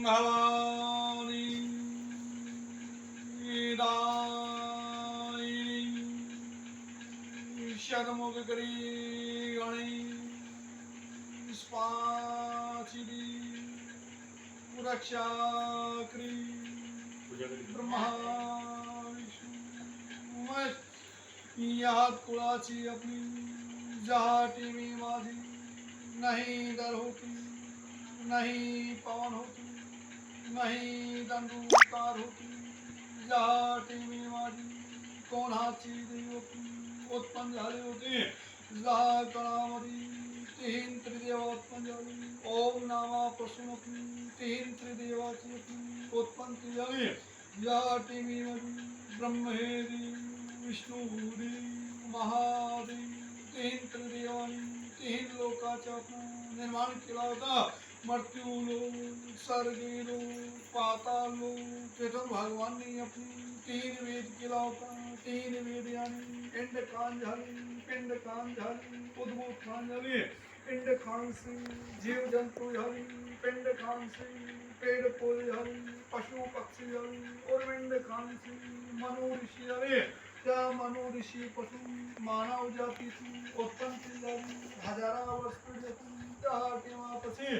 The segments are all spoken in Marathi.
भवानी दायिनी षण्मुखकरी गणेश पाचिदी रक्षाकरी ब्रह्मा विष्णू महेश याद कुळाची आपली जहाटी मी माझी नहीं दर होती नहीं पवन होती नहीं दंडुकार होती जहाटी मी माझी कोणाची देव होती उत्पन्न झाली होती जहा कणामध्ये तीन त्रिदेव उत्पन्न झाली ओम नावापासून तीन त्रिदेवाची उत्पत्ती झाली या टीव्हीमध्ये ब्रह्मदेव विष्णुदेव महादेव तीन त्रिदेवानी तीन लोकांचा निर्माण केला होता मृत्यूलोक स्वर्गलोक पाताळलोक तेथून भगवानने आपली तीन वेद केला होता तीन वेद यानी पिंडकान झाली उद्भूतकान झाली पिंडकान से जीव जंतु झाली पिंडकान से पेड़ पौधे झाली पशु पक्षी झाली और पिंडकान से मनु ऋषी झाले त्या मनु ऋषी पासून मानव जातीची उत्पत्ती झाली हजारा वर्ष त्या तेव्हापासून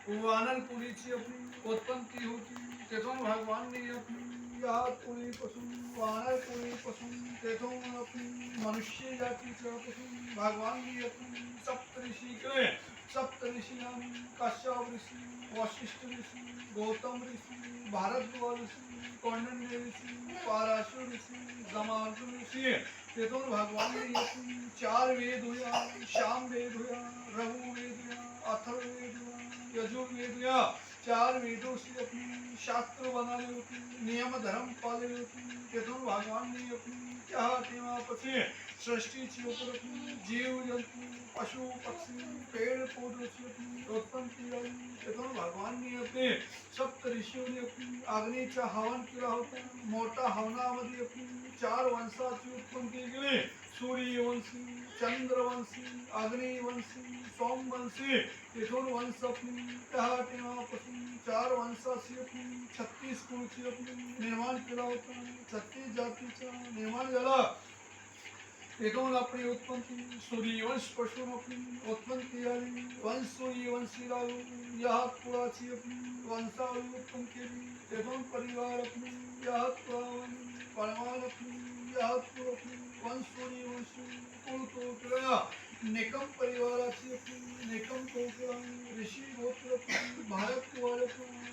वानर कुळीची आपली उत्पत्ती होती तेथून भगवानने आपली या कुळीपासून वानर कुळीपासून तेथून आपली मनुष्य जातीच्या पासून भगवानने आपली सप्तऋषी केले सप्तऋषी आणि काश्यप ऋषी वशिष्ठ ऋषी गौतम ऋषी भारद्वाज ऋषी कौंडिन्य ऋषी पाराशर ऋषी जमार्दन ऋषी तेथून भगवानने आपली चार वेद हुया श्याम वेद हुया रघु वेद हुया अथर्ववेद हुया यजुर्वेद हुया चार वेदों से अपनी शास्त्र बनाने होती नियम धर्म पाले होती तेथून भगवानने अपनी क्या तेव्हापासून सृष्टीची ऊपर अपनी जीव जंतु पशु पक्षी पेड़ पौधों से अपनी उत्पत्ती झाली तेथून भगवानने अपने सप्त ऋषींनी अपनी अग्नीचा हवन केला होता मोठा हवनामध्ये अपनी चार वंशाची उत्पत्ती केली सूर्यवंशी चंद्रवंशी अग्निवंशी सोमवंशी तेथून वंश अपनी त्या तेव्हापासून चार वंशाची अपनी 36 कुळची अपनी निर्माण केला होता 36 जातीचा निर्माण झाला तेथून आपली उत्पत्ती सूर्यवंश पासून आपली उत्पत्ती झाली वंश सूर्यवंशी लागू या कुळाची आपली वंशावळी उत्पन्न केली तेथून परिवार आपली या कुळावली परिवार आपली या कुळ आपली वंश सूर्यवंशी कुळ तो केला निकम परिवाराची आपली निकम तो केला ऋषी गोत्र भारत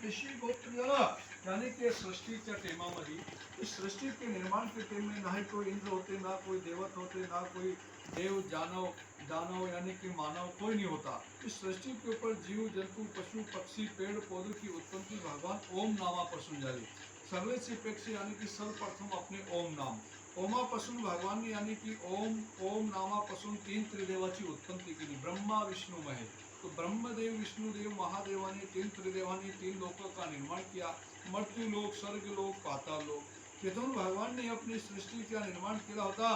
ऋषी गोत्र झाला यानी कि सृष्टीच्या टेमामध्ये सृष्टि के निर्माण के टेम में ना ही कोई इंद्र होते ना कोई देवत होते ना कोई देव दानव यानी कि मानव कोई नहीं होता इस सृष्टि के ऊपर जीव जंतु पशु पक्षी पेड़ पौधों की उत्पत्ति भगवान ओम नामापासून झाली सर्वेची पेक्षा यानी कि सर्वप्रथम अपने ओम नाम ओमापासून भगवानने यानी कि ओम नामापासून तीन त्रिदेवाची उत्पत्ती केली ब्रह्मा विष्णु महेश तो ब्रह्मदेव विष्णुदेव महादेवाने तीन त्रिदेवाने तीन लोकों का निर्माण किया मृत्यु लोक स्वर्ग लोक पाताल लोक तेथून भगवान ने अपनी सृष्टि का निर्माण किया होता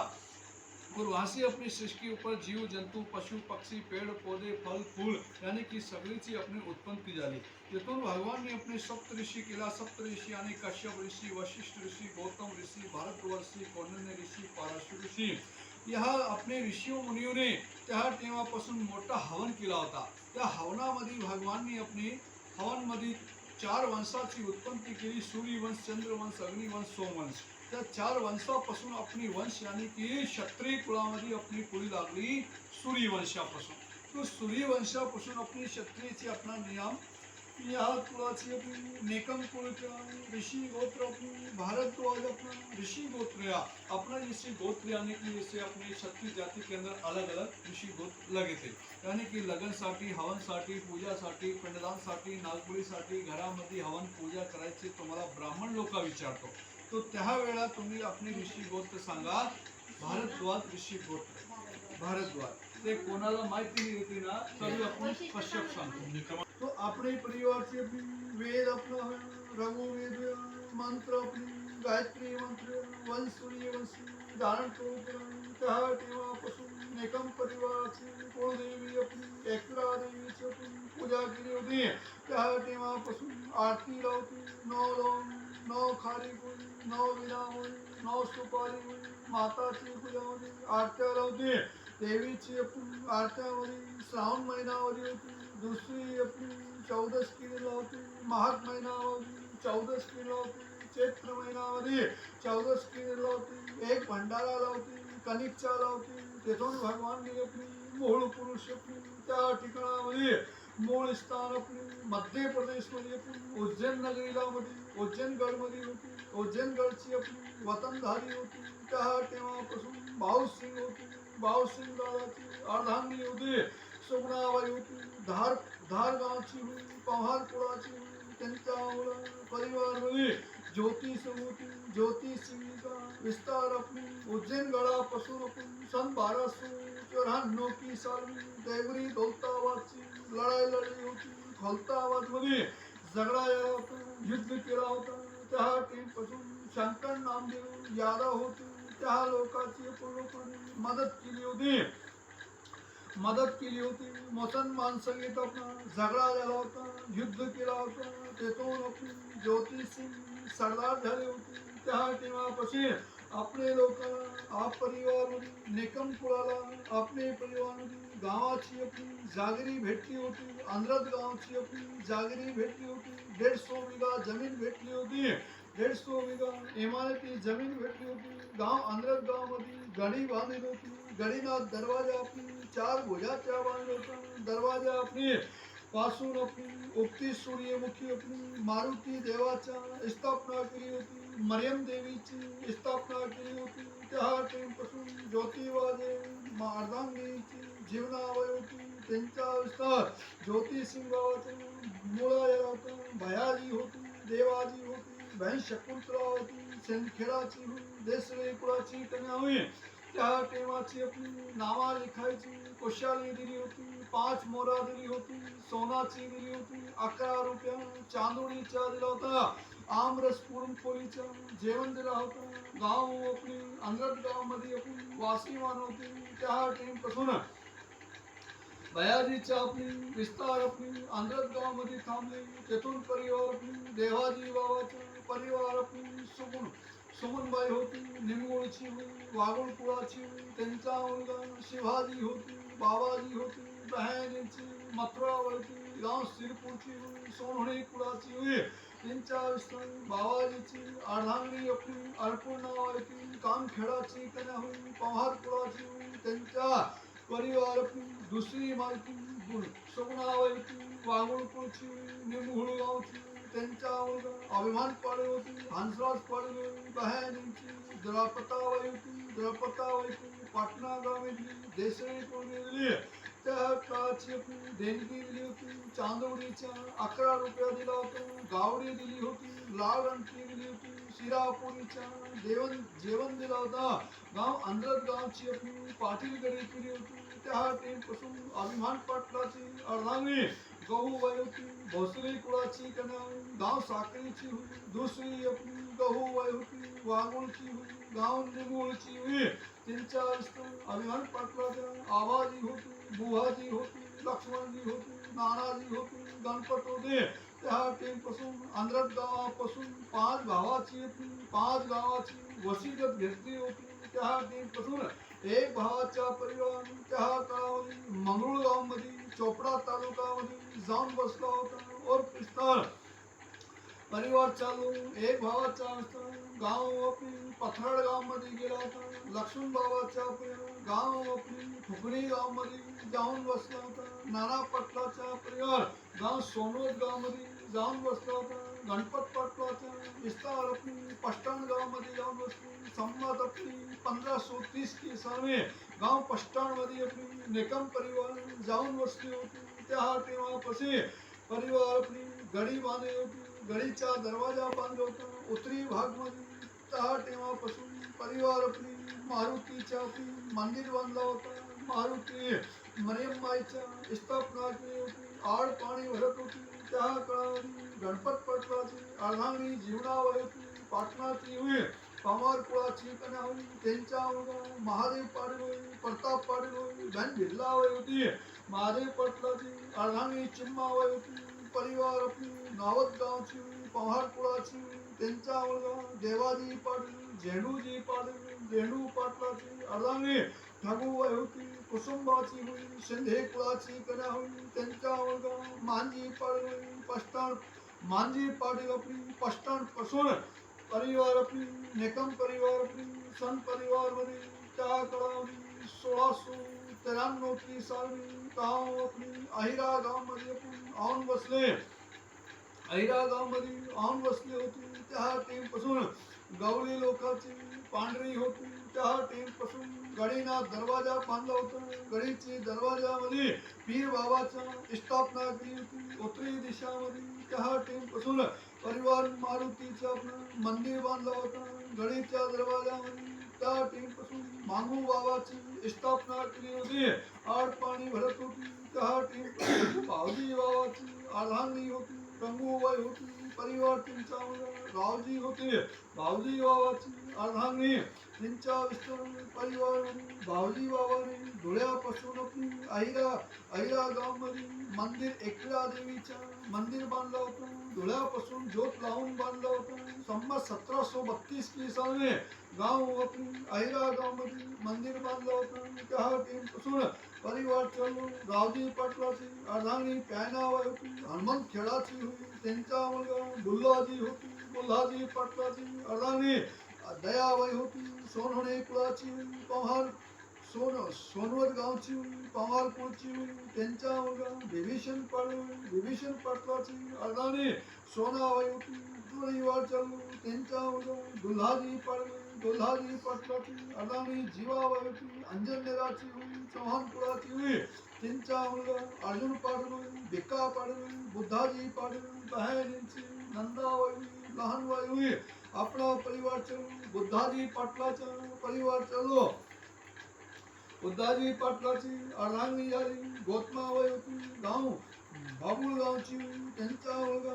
और वहां से अपनी सृष्टि ऊपर जीव जंतु पशु पक्षी पेड़ पौधे फल फूल यानी कि सगळीची अपनी उत्पत्ती झाली तेथून भगवान ने अपने सप्त ऋषी केला सप्त ऋषी यानी कश्यप ऋषी वशिष्ठ ऋषी गौतम ऋषि भारद्वाज ऋषि कौंडिन्य ऋषि पाराशर ऋषि यह अपने ऋषियों मुनियों ने त्या तेव्हापासून मोठा हवन केला होता त्या हवनामध्ये भगवानने अपनी हवनमध्ये चार वंशाची उत्पत्ती केली सूर्यवंश चंद्रवंश अग्निवंश सोमवंश त्या चार वंशापासून आपली वंश यानी की क्षत्रिय कुळामध्ये आपली कुळी लागली सूर्यवंशापासून तो सूर्यवंशापासून आपली क्षत्रियची आपला नियम या कुळाची अपनी नेकम कुळचा ऋषि गोत्र अपनी भारद्वाज अपना ऋषि गोत्र अपना ऋषि गोत्र यानी कि इसे अपनी 36 जाति के अंदर अलग अलग ऋषि गोत्र लगे थे यानी कि लगनसाठी हवनसाठी पूजासाठी पिंडदानसाठी नागपुरीसाठी घरामध्ये हवन पूजा करायची तुम्हाला ब्राह्मण लोक विचारतो तो त्यावेळेला तुम्ही आपली ऋषि गोत्र सांगा भारद्वाज ऋषि गोत्र भारद्वाज ते कोणाला माहिती नाही होती ना तरी आपण कश्यप सांगतो तो अपने परिवार से वेद अपना रघु वेद मंत्र अपनी गायत्री मंत्र वंश सूर्यवंश धारण करो तेव्हापासून निकम परिवाराची कुळदेवी आपली एकरा देवीची पूजा केली होती त्या तेव्हापासून आरती लावती न लावून न खाली होई न विना होई न सुपारी होई माताची पूजा होती आरत्या लावते देवीची आपण आरत्यामध्ये श्रावण महिनामध्ये होती दुसरी आपली चौदस केली लावते माघ महिनामध्ये चौदस केली लावते चैत्र महिनामध्ये चौदस केली लावते एक भंडारा लावते कनिकचा लावते तेथून भगवान आपली मूळ पुरुष आपली त्या ठिकाणामध्ये मूळ स्थान आपली मध्य प्रदेशमध्ये आपली उज्जैन नगरीला मध्ये उज्जैनगडमध्ये होती उज्जैनगडची आपली वतनधारी होती त्या तेव्हापासून भाऊसिंग होती भाऊसिंग दादाची अर्धांगिनी होती सुगुणाबाई होती धार गावची होती पवारपुराची होती त्यांच्या परिवारमध्ये ज्योतिष होती ज्योतिषिंगीचा विस्तार अपनी उज्जैन गडापासून आपण सन 1294 की साली देवरी दौलताबादची लढाई लढली होती दौलताबाद मध्ये झगडा होता युद्ध केला होता त्या टीमपासून शंकर नामदेव यादव होते त्या लोकांची पूर्णपणे मदत केली होती मुसलमान संगीत आपला झगडा झाला होता युद्ध केला होता तेथून आपली ज्योतिषिंग सरदार झाले होते त्या तेव्हापासून आपले लोक आप परिवार निकमपुराला आपले परिवार गावाची आपली जागरी भेटली होती अंधरत गावची आपली जागरी भेटली होती 150 बिघा जमीन भेटली होती 150 बिघा इमारती जमीन भेटली होती गाव अंधरत गावामध्ये गडी बांधली होती गडीना दरवाजा आपली 4 भुजाच्या बांधले होता दरवाजा आपली पासून आपली उक्ती सूर्यमुखी आपली मारुती देवाच्या स्थापना केली होती मरियम देवीची स्थापना केली होती त्या टेमपासून ज्योतिबाजे अर्धांगिनीची जीवनावय होती त्यांचा विस्तार ज्योतिषिंग गावाचे मुळा होता भयाजी होती देवाजी होती बहीण शकुंतला होती शेणखेडाची होती देसरे कुळाची कन्या होई त्या टेमाची आपली नावा लिखायची कोशाली दिली होती 5 मोरा दिली होती सोनाची दिली होती 11 रुपया चांदोडीचा दिला होता आमरस पुरणपोळीचा जेवण दिला होता गाव आपली अंगद गावामध्ये आपली वासीमान होती त्या टेमपासून भयाजीच्या आपली विस्तार आपली अंधरत गावामध्ये थांबले तेथून परिवार आपली देवाजी बाबाचा परिवार आपली सुमनबाई होती निमगोळची होती वाघोळकुळाची होती त्यांचा मुलगा शिवाजी होती बाबाजी होती बहिणीची मथुराबाई होती गाव सिरपूरची होती सोनहणे कुळाची होती त्यांच्या विस्तार बाबाजीची अर्धांगिनी आपली अर्पूर्णाबाई होती कामखेडाची कन्या होती पवारकुळाची होती त्यांच्या परिवार आपली दुसरी मालकी सुगुणाबाई होती वाघोळकुळची निमगुळ गावची त्यांच्या मुलगा अभिमान पाडे होती हंसराज पाडे होती बहिणींची द्रौपदाबाई होती द्रौपदाबाई होती पाटणा गावातली देसळे दिली त्या काळाची आपली देणगी दिली होती चांदोडीच्या 11 रुपया दिला होता गावडी दिली होती लाल अंगठी दिली होती शिरापुरीच्या जेवण दिला होता गाव अंधरत गावची आपली पाटील गडी केली होती त्या टेमपासून अभिमान पाटलाची अर्धांगिनी गहूबाई होती भोसरी कुळाची कन्या गाव साखरीची होती दुसरी आपली गहूबाई होती वाघोळची होती गाव निमोळची होती त्यांच्या अभिमान पाटलाच्या आबाजी होती बुवाजी होती लक्ष्मणजी होती नानाजी होती गणपत होते त्या टेमपासून अंधरत गावापासून 5 गावाची वसीयत घेतली होती त्या टेमपासून एक भावाच्या परिवार त्या काळामध्ये मंगरुळगावमध्ये चोपडा तालुकामध्ये जाऊन बसला होता और विस्तार परिवार चालू एक भावाचा गाव आपली पथराड गावमध्ये गेला होता लक्ष्मण बाबाच्या गाव आपली फुकणी गावमध्ये जाऊन बसला होता नाना पाटलाचा परिवार गाव सोनवत गावमध्ये जाऊन बसला होता गणपत पाटलाचा विस्तार आपली पष्टाण गावमध्ये जाऊन बसली संमत आपली 1530 की साली गाव पष्टाणमध्ये आपली निकम परिवार जाऊन बसली होती त्या तेव्हापाशी परिवार आपली गडी बांधली होती गडीचा दरवाजा बांधला होता उत्तरी भागमध्ये त्या तेव्हापासून परिवार आपली मारुतीच्या आपली मंदिर बांधला होता मारुती मरियमबाईच्या स्थापना केली होती आड पाणी भरत होती त्या काळामध्ये गणपत पाटलाची अर्धांगिनी जीवनाबाई होती पाटणाची होई पवार कुळाची कन्या होई त्यांच्या मुलगा महादेव पाटील होई प्रताप पाटील होई बहीण भिल्लाबाई होती महादेव पाटलाची अर्धांगी चिम्माबाई होती परिवार आपली नावत गावची पवार कुळाची त्यांचा मुलगा देवाजी पाटील झेंडूजी पाटील झेंडू पाटलाची अर्धांगी ठाकूबाई होती कुसुंबाची होई शिंदे कुळाची कन्या होई त्यांचा मुलगा मांजी पाटील पष्टाण मांजी पाटील आपली पष्टाण पासून परिवार आपली नेकम परिवार आपली सन परिवार मध्ये त्या काळामध्ये 1693 की साली गाव आपली अहिरा गाव मध्ये आपण आऊन बसले अहिरा गाव मध्ये आऊन बसले होते त्या टीम पासून गावली लोकांची पांढरी होती त्या टीम पासून गडीना दरवाजा बांधला होता गडीची दरवाजामध्ये पीर बाबाचा स्थापना केली होती उत्तरी दिशामध्ये त्या टीम पासून परिवार मारुतीचा मंदिर बांधला होता गडीच्या दरवाजामध्ये त्या टीम पासून मांगू बाबाची स्थापना केली होती आड पाणी भरत होती त्या टीम पासून भाऊजी बाबाची अर्धांगी होती गंगूबाई होती परिवार त्यांचा रावजी होते भाऊजी बाबाची अर्धांगी त्यांच्या विस्तरण परिवार भाऊजी बाबाने धुळ्यापासून आपली अहिरा गाव मध्ये मंदिर एकविरा देवीच्या मंदिर बांधलं होतं धुळ्यापासून ज्योत लावून बांधलं होतं संमत 1732 की साली गाव आपली अहिरा गाव मध्ये मंदिर बांधलं होतं त्या टीम पासून परिवार चालू रावजी पाटलाची अर्धांगी प्यायनाबाई होती हनुमंत खेळाची होती त्यांचा मुलगा बुल्हाजी होती बुल्हाजी पाटलाची अर्धांगी दयाबाई होती सोनवणे कुळाची पवार सोनवत गावची पवार कुळची त्यांचा मुलगा विभीषण पाटलाची अर्धांगी सोनाबाई होती परिवार चालू त्यांचा मुलगा दुल्हाजी पाटलाची अर्धांगी जीवाबाई होती अंजनेराची चव्हाण कुळाची त्यांचा मुलगा अर्जुन पाटील भिक्का पाटील बुद्धाजी पाटील बहिणींची नंदाबाई लहानबाई आपला परिवार चालू बुद्धाजी पाटलाचा परिवार चालू बुद्धाजी पाटलाची अर्धांगी झाली गोतमाबाई होती गाव बाबुळ गावची त्यांचा मुलगा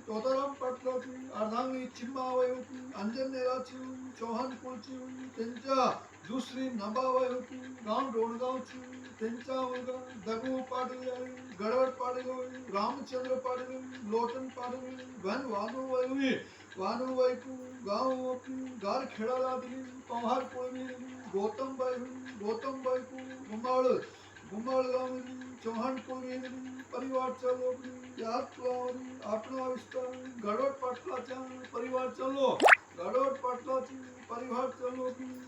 तोताराम पाटलाची अर्धांगी चिम्माबाई होती अंजनेराची चौहान कुळची त्यांच्या दुसरी नबाबाई होती गाव डोणगावची त्यांचा मुलगा दगू पाटील गडवड पाटील रामचंद्र पाटील लोटन पाटील घन वानुबाई गाव आपली गार खेळाला दिली पवार कोळी गौतमबाई गुंबाळगावमध्ये चव्हाण कोळी परिवार चालू यात आपला विस्तार गडवड पाटलाचा परिवार चालू गडवड पाटलाची परिवार चालू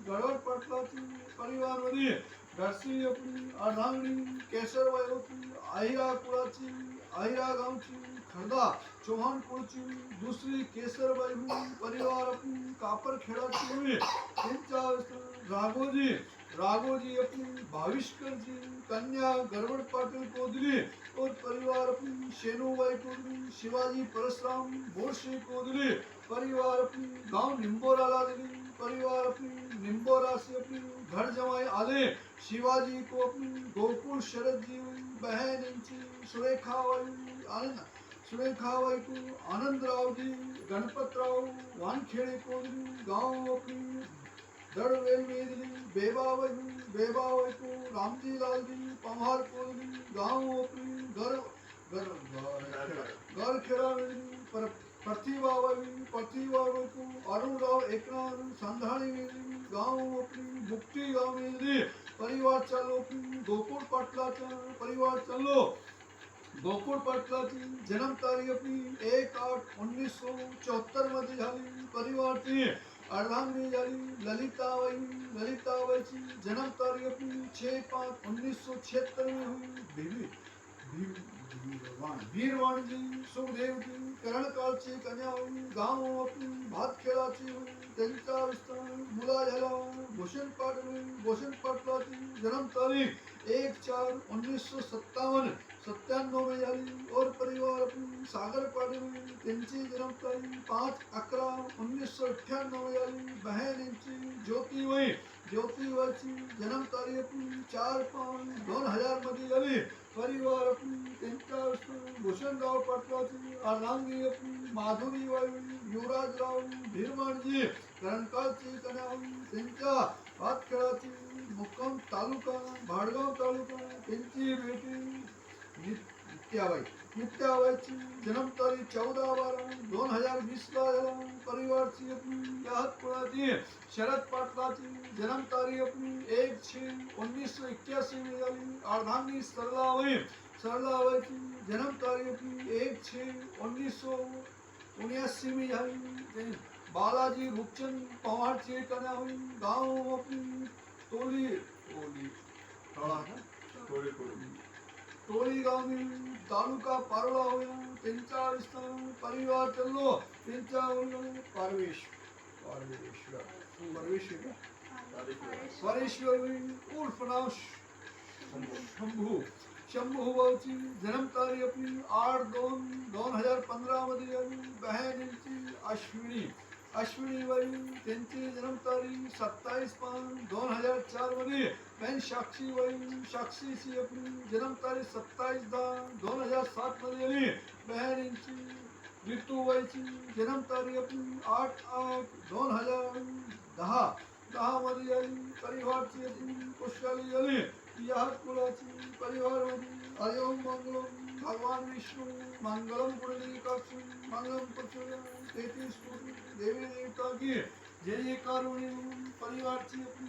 गडवड पाटलाची परिवार मध्ये घरसी आपली अर्धांगी केशरबाई होती अहिरा गावची खरदा चव्हाण कुळची दुसरी केसरबाई परिवार आपली कापर खेळाची हुई त्यांच्या राघोजी अपनी भाविष्कर जी कन्या गरबड़ पाटिल कोदली और परिवार अपनी शेनुबाई कोदली शिवाजी परशुराम बोरशी कोदली परिवार अपनी गांव निंबोरा दिली परिवार अपनी निंबोरा से अपनी घर जमाए आले शिवाजी को अपनी गोकुल शरद जी बहन इनकी सुरेखाबाई को आनंदराव जी गणपतराव वानखेड़े कोदली गांव अपनी दड़वेल में दिली बेबाबाई को रामजी लाल जी पवार कोदली गांव अपनी घर खेड़ा में दिली प्रतिभाबाई को अरुणराव एकनाथ संधानी में दिली गांव अपनी मुक्ति गांव में दिली परिवार चालो अपनी गोकुळ पाटलाचा परिवार चालो गोकुळ पाटलाची जन्म तारीख अपनी 1/8/1974 मध्ये झाली परिवारची अर्धांगिनी झाली ललिताबाईची जन्म तारीख अपनी 6/5/1976 में हुई वीरवाण जी सुखदेव जी करणकालची कन्या हुई गांव अपनी भातखेडाची हुई त्यांचा विस्तार मुला झाला भूषण पाटलाची जन्म तारीख 1/4/1997 में झाली और परिवार अपनी सागर पाटील त्यांची जन्म तारीख 5/11/1998 में झाली बहन यांची ज्योतिबाईची जन्म तारीख अपनी 4/5/2000 मध्ये झाली परिवार अपनी त्यांचा भूषणराव पाटलाची अर्धांगी अपनी माधुरीबाई युवराजराव भीरमाणजी करणकालची कन्या त्यांच्या हातखेळाची मुक्काम तालुका भाडगाव तालुका त्यांची बेटी नित्याबाई नित्याबाईची जन्मतारीख 14/12/2020 ला झाला. परिवारची अपनी याहत कुळाची शरद पाटलाची जन्मतारीख अपनी 1/6/1981 में झाली. अर्धांगी सरलाबाईची जन्मतारीख अपनी 1/6/1979 में झाली. बालाजी रूपचंद पवार ची कन्या हुई. गांव अपनी टोली टोली गांव में तालुका पारोला होया. त्यांचा परिवार चलो त्यांचा परेश्वर उर्फ नाव शंभूबाईची जन्मतारीख अपनी 8/2/2015 मध्ये झाली. बहीण यांची अश्विनीबाई त्यांची जन्मतारीख 27/5/2004 मध्ये. बहीण साक्षीची अपनी जन्मतारीख 27/10/2007 मध्ये झाली. बहीण यांची ऋतुबाईची जन्मतारीख अपनी 8/8/2010 मध्ये झाली. परिवारची अपनी खुशहाली झाली. या कुळाची परिवारमध्ये हरिओम मंगलम भगवान विष्णू मंगलम पुंडलीकाक्षी मंगलम प्रचोदयात. 33 कोटी देवी देवता की जय जयकार होणे. परिवारची अपनी